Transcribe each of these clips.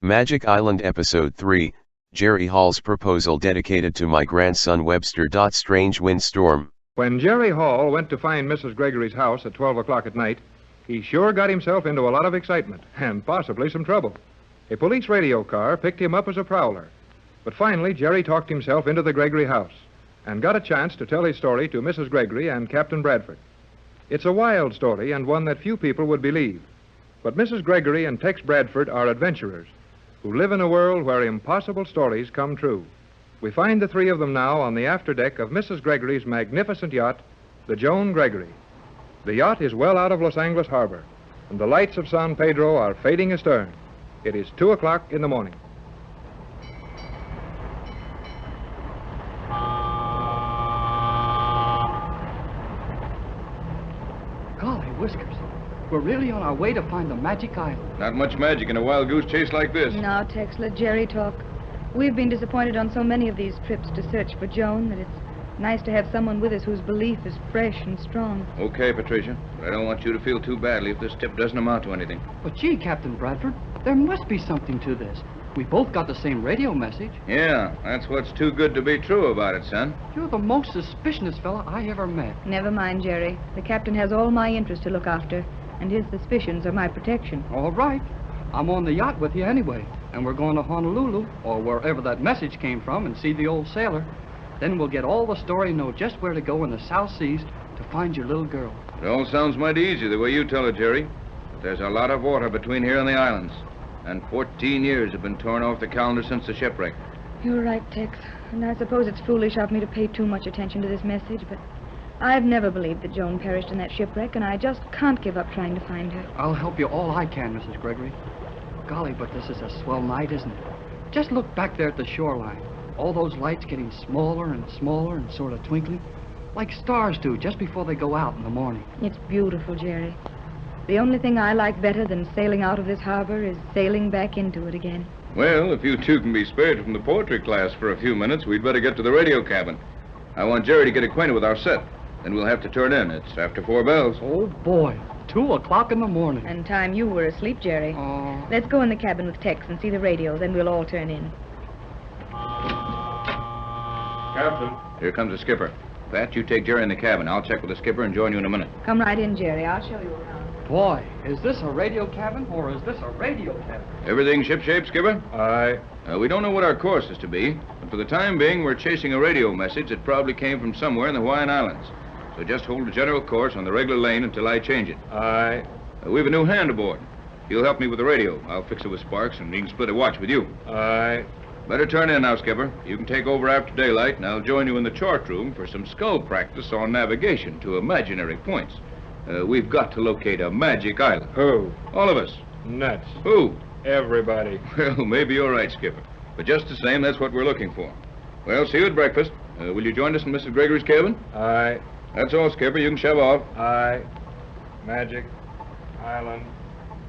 Magic Island Episode 3, Jerry Hall's proposal dedicated to my grandson Webster. Strange windstorm. When Jerry Hall went to find Mrs. Gregory's house at 12 o'clock at night, he sure got himself into a lot of excitement and possibly some trouble. A police radio car picked him up as a prowler. But finally, Jerry talked himself into the Gregory house and got a chance to tell his story to Mrs. Gregory and Captain Bradford. It's a wild story and one that few people would believe. But Mrs. Gregory and Tex Bradford are adventurers who live in a world where impossible stories come true. We find the three of them now on the afterdeck of Mrs. Gregory's magnificent yacht, the Joan Gregory. The yacht is well out of Los Angeles Harbor, and the lights of San Pedro are fading astern. It is 2 o'clock in the morning. Golly whiskers. We're really on our way to find the magic island. Not much magic in a wild goose chase like this. Now, Tex, let Jerry talk. We've been disappointed on so many of these trips to search for Joan that it's nice to have someone with us whose belief is fresh and strong. Okay, Patricia, but I don't want you to feel too badly if this tip doesn't amount to anything. But gee, Captain Bradford, there must be something to this. We both got the same radio message. Yeah, that's what's too good to be true about it, son. You're the most suspicious fella I ever met. Never mind, Jerry. The captain has all my interest to look after, and his suspicions are my protection. All right. I'm on the yacht with you anyway, and we're going to Honolulu, or wherever that message came from, and see the old sailor. Then we'll get all the story and know just where to go in the South Seas to find your little girl. It all sounds mighty easy the way you tell it, Jerry. But there's a lot of water between here and the islands. And 14 years have been torn off the calendar since the shipwreck. You're right, Tex. And I suppose it's foolish of me to pay too much attention to this message, but I've never believed that Joan perished in that shipwreck, and I just can't give up trying to find her. I'll help you all I can, Mrs. Gregory. Golly, but this is a swell night, isn't it? Just look back there at the shoreline. All those lights getting smaller and smaller and sort of twinkling, like stars do just before they go out in the morning. It's beautiful, Jerry. The only thing I like better than sailing out of this harbor is sailing back into it again. Well, if you two can be spared from the poetry class for a few minutes, we'd better get to the radio cabin. I want Jerry to get acquainted with our set. Then we'll have to turn in. It's after 4 bells. Oh, boy. 2 o'clock in the morning. And time you were asleep, Jerry. Oh. Let's go in the cabin with Tex and see the radio, then we'll all turn in. Captain. Here comes the skipper. Pat, you take Jerry in the cabin. I'll check with the skipper and join you in a minute. Come right in, Jerry. I'll show you around. Boy, is this a radio cabin or is this a radio cabin? Everything shipshape, skipper? Aye. We don't know what our course is to be, but for the time being, we're chasing a radio message that probably came from somewhere in the Hawaiian Islands. So just hold a general course on the regular lane until I change it. Aye. We've a new hand aboard. He'll help me with the radio. I'll fix it with Sparks, and he can split a watch with you. Aye. Better turn in now, skipper. You can take over after daylight, and I'll join you in the chart room for some skull practice on navigation to imaginary points. We've got to locate a magic island. Who? All of us. Nuts. Who? Everybody. Well, maybe you're right, skipper. But just the same, that's what we're looking for. Well, see you at breakfast. Will you join us in Mrs. Gregory's cabin? Aye. That's all, skipper. You can shove off. Aye. Magic Island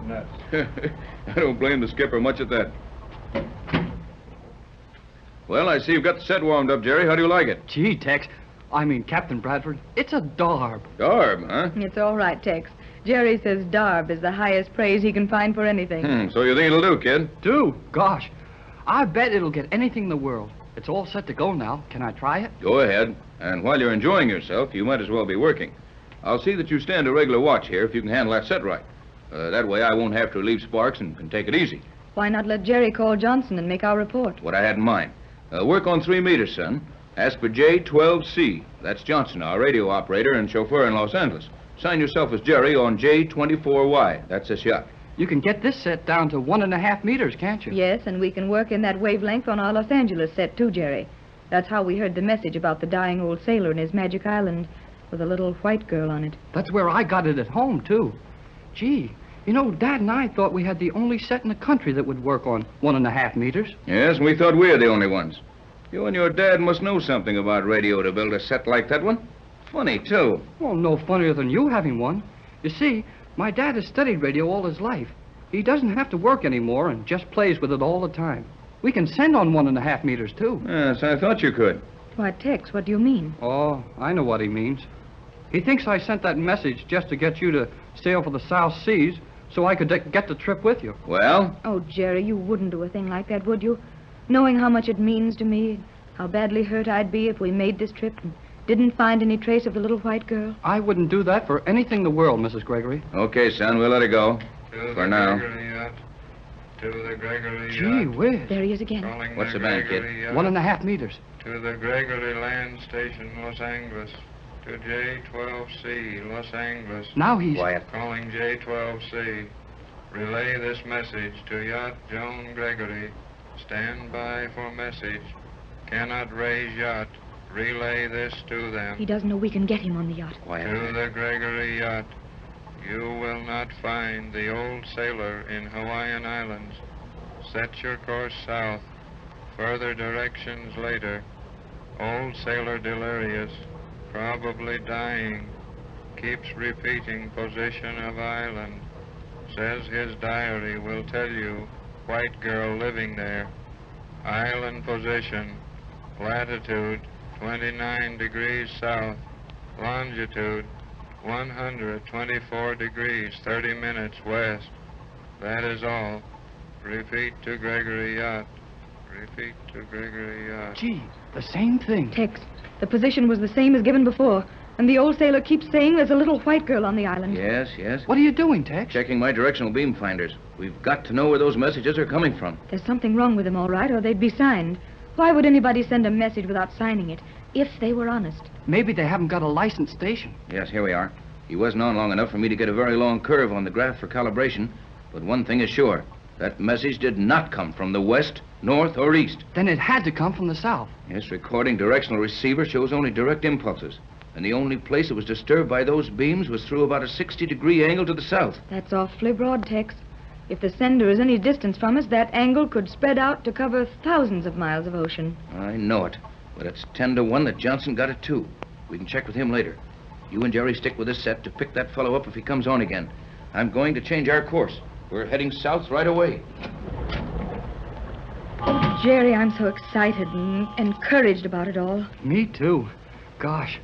nuts. I don't blame the skipper much at that. Well, I see you've got the set warmed up, Jerry. How do you like it? Gee, Tex. I mean, Captain Bradford, it's a darb. Darb, huh? It's all right, Tex. Jerry says darb is the highest praise he can find for anything. So you think it'll do, kid? Do? Gosh. I bet it'll get anything in the world. It's all set to go now. Can I try it? Go ahead. And while you're enjoying yourself, you might as well be working. I'll see that you stand a regular watch here if you can handle that set right. That way I won't have to relieve Sparks and can take it easy. Why not let Jerry call Johnson and make our report? What I had in mind. Work on 3 meters, son. Ask for J12C. That's Johnson, our radio operator and chauffeur in Los Angeles. Sign yourself as Jerry on J24Y. That's this yacht. You can get this set down to 1.5 meters, can't you? Yes, and we can work in that wavelength on our Los Angeles set, too, Jerry. That's how we heard the message about the dying old sailor and his magic island with a little white girl on it. That's where I got it at home, too. Gee, you know, Dad and I thought we had the only set in the country that would work on 1.5 meters. Yes, and we thought we were the only ones. You and your dad must know something about radio to build a set like that one. Funny, too. Well, no funnier than you having one. You see, my dad has studied radio all his life. He doesn't have to work anymore and just plays with it all the time. We can send on 1.5 meters, too. Yes, I thought you could. Why, Tex, what do you mean? Oh, I know what he means. He thinks I sent that message just to get you to sail for the South Seas so I could get the trip with you. Well, Oh, Jerry, you wouldn't do a thing like that, would you? Knowing how much it means to me, how badly hurt I'd be if we made this trip and didn't find any trace of the little white girl. I wouldn't do that for anything in the world, Mrs. Gregory. okay, son, we'll let her go. For now. To the Gregory Gee whiz. There he is again. Calling What's the matter, kid? Gregory 1.5 meters. To the Gregory Land Station, Los Angeles. To J12C, Los Angeles. Now he's... Quiet. Calling J12C. Relay this message to Yacht Joan Gregory. Stand by for message. Cannot raise yacht. Relay this to them. He doesn't know we can get him on the yacht. Quiet. To the Gregory Yacht. You will not find the old sailor in Hawaiian Islands. Set your course south. Further directions later. Old sailor delirious. Probably dying. Keeps repeating position of island. Says his diary will tell you white girl living there. Island position. Latitude 29 degrees south. Longitude 124 degrees 30 minutes west. That is all. Repeat to Gregory Yacht. Repeat to Gregory Yacht. Gee, the same thing. Tex, the position was the same as given before, and the old sailor keeps saying there's a little white girl on the island. Yes, yes. What are you doing, Tex? Checking my directional beam finders. We've got to know where those messages are coming from. There's something wrong with them, all right, or they'd be signed. Why would anybody send a message without signing it, if they were honest? Maybe they haven't got a licensed station. Yes, here we are. He wasn't on long enough for me to get a very long curve on the graph for calibration. But one thing is sure. That message did not come from the west, north, or east. Then it had to come from the south. Yes, recording directional receiver shows only direct impulses. And the only place it was disturbed by those beams was through about a 60-degree angle to the south. That's awfully broad, Tex. If the sender is any distance from us, that angle could spread out to cover thousands of miles of ocean. I know it. But it's 10 to 1 that Johnson got it, too. We can check with him later. You and Jerry stick with this set to pick that fellow up if he comes on again. I'm going to change our course. We're heading south right away. Oh, Jerry, I'm so excited and encouraged about it all. Me too. Gosh,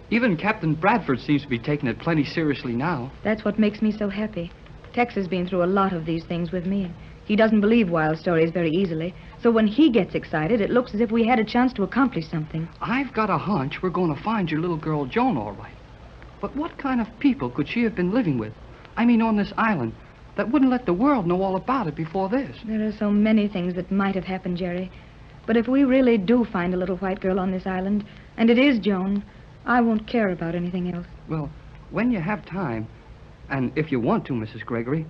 even Captain Bradford seems to be taking it plenty seriously now. That's what makes me so happy. Tex has been through a lot of these things with me. He doesn't believe wild stories very easily. So when he gets excited, it looks as if we had a chance to accomplish something. I've got a hunch we're going to find your little girl Joan all right. But what kind of people could she have been living with? I mean, on this island, that wouldn't let the world know all about it before this. There are so many things that might have happened, Jerry. But if we really do find a little white girl on this island, and it is Joan, I won't care about anything else. Well, when you have time, and if you want to, Mrs. Gregory,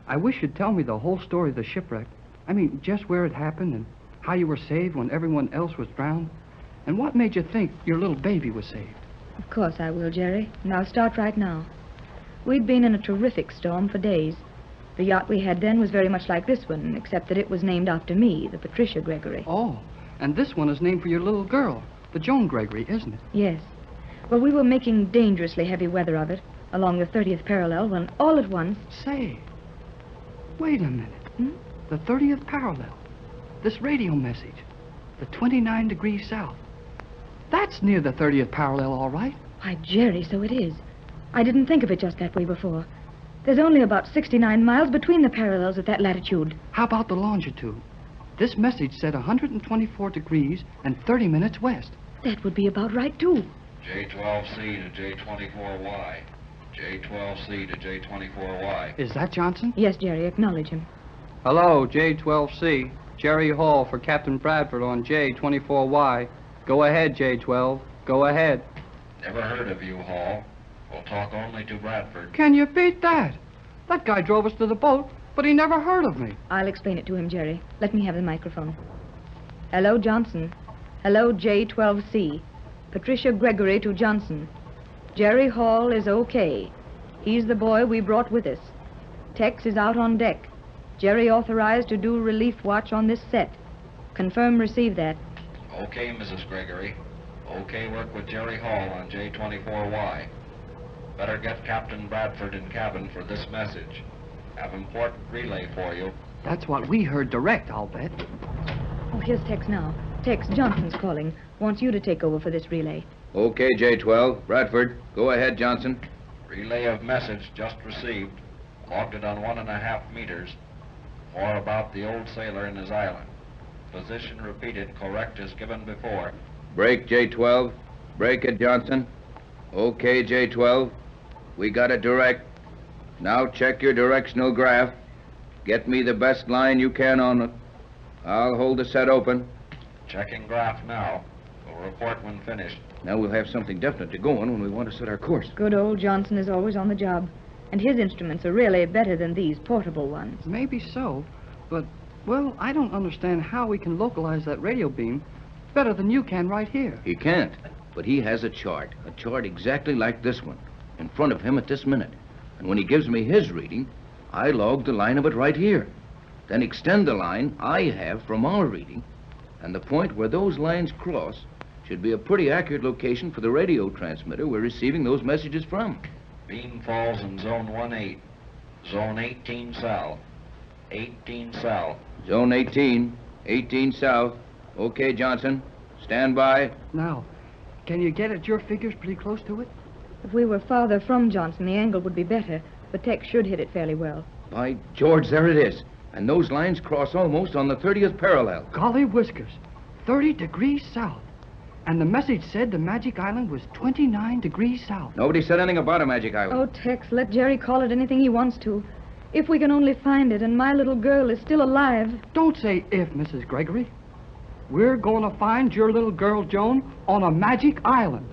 I wish you'd tell me the whole story of the shipwreck. I mean, just where it happened and how you were saved when everyone else was drowned. And what made you think your little baby was saved? Of course I will, Jerry. And I'll start right now. We'd been in a terrific storm for days. The yacht we had then was very much like this one, except that it was named after me, the Patricia Gregory. Oh, and this one is named for your little girl, the Joan Gregory, isn't it? Yes. Well, we were making dangerously heavy weather of it, along the 30th parallel, when all at once... Say, wait a minute. The 30th parallel. This radio message. The 29 degrees south. That's near the 30th parallel, all right. Why, Jerry, so it is. I didn't think of it just that way before. There's only about 69 miles between the parallels at that latitude. How about the longitude? This message said 124 degrees and 30 minutes west. That would be about right, too. J12C to J24Y. J12C to J24Y. Is that Johnson? Yes, Jerry, acknowledge him. Hello, J12C. Jerry Hall for Captain Bradford on J24Y. Go ahead, J12. Go ahead. Never heard of you, Hall. We'll talk only to Bradford. Can you beat that? That guy drove us to the boat, but he never heard of me. I'll explain it to him, Jerry. Let me have the microphone. Hello, Johnson. Hello, J12C. Patricia Gregory to Johnson. Jerry Hall is okay. He's the boy we brought with us. Tex is out on deck. Jerry authorized to do relief watch on this set. Confirm receive that. Okay, Mrs. Gregory. Okay, work with Jerry Hall on J24Y. Better get Captain Bradford in cabin for this message. Have important relay for you. That's what we heard direct, I'll bet. Oh, here's Tex now. Tex, Johnson's calling. Wants you to take over for this relay. Okay, J12. Bradford. Go ahead, Johnson. Relay of message just received. Logged it on 1.5 meters. More about the old sailor and his island. Position repeated, correct as given before. Break, J-12. Break it, Johnson. Okay, J-12. We got it direct. Now check your directional graph. Get me the best line you can on it. I'll hold the set open. Checking graph now. We'll report when finished. Now we'll have something definite to go on when we want to set our course. Good old Johnson is always on the job. And his instruments are really better than these portable ones. Maybe so, but, well, I don't understand how we can localize that radio beam better than you can right here. He can't, but he has a chart exactly like this one, in front of him at this minute. And when he gives me his reading, I log the line of it right here. Then extend the line I have from our reading, and the point where those lines cross should be a pretty accurate location for the radio transmitter we're receiving those messages from. Beam falls in zone 1-8. Zone 18 south. 18 south. Zone 18, 18 south. Okay, Johnson. Stand by. Now, can you get at your figures pretty close to it? If we were farther from Johnson, the angle would be better. The tech should hit it fairly well. By George, there it is. And those lines cross almost on the 30th parallel. Golly whiskers, 30 degrees south. And the message said the Magic Island was 29 degrees south. Nobody said anything about a magic island. Oh, Tex, let Jerry call it anything he wants to. If we can only find it and my little girl is still alive. Don't say if, Mrs. Gregory. We're going to find your little girl, Joan, on a magic island.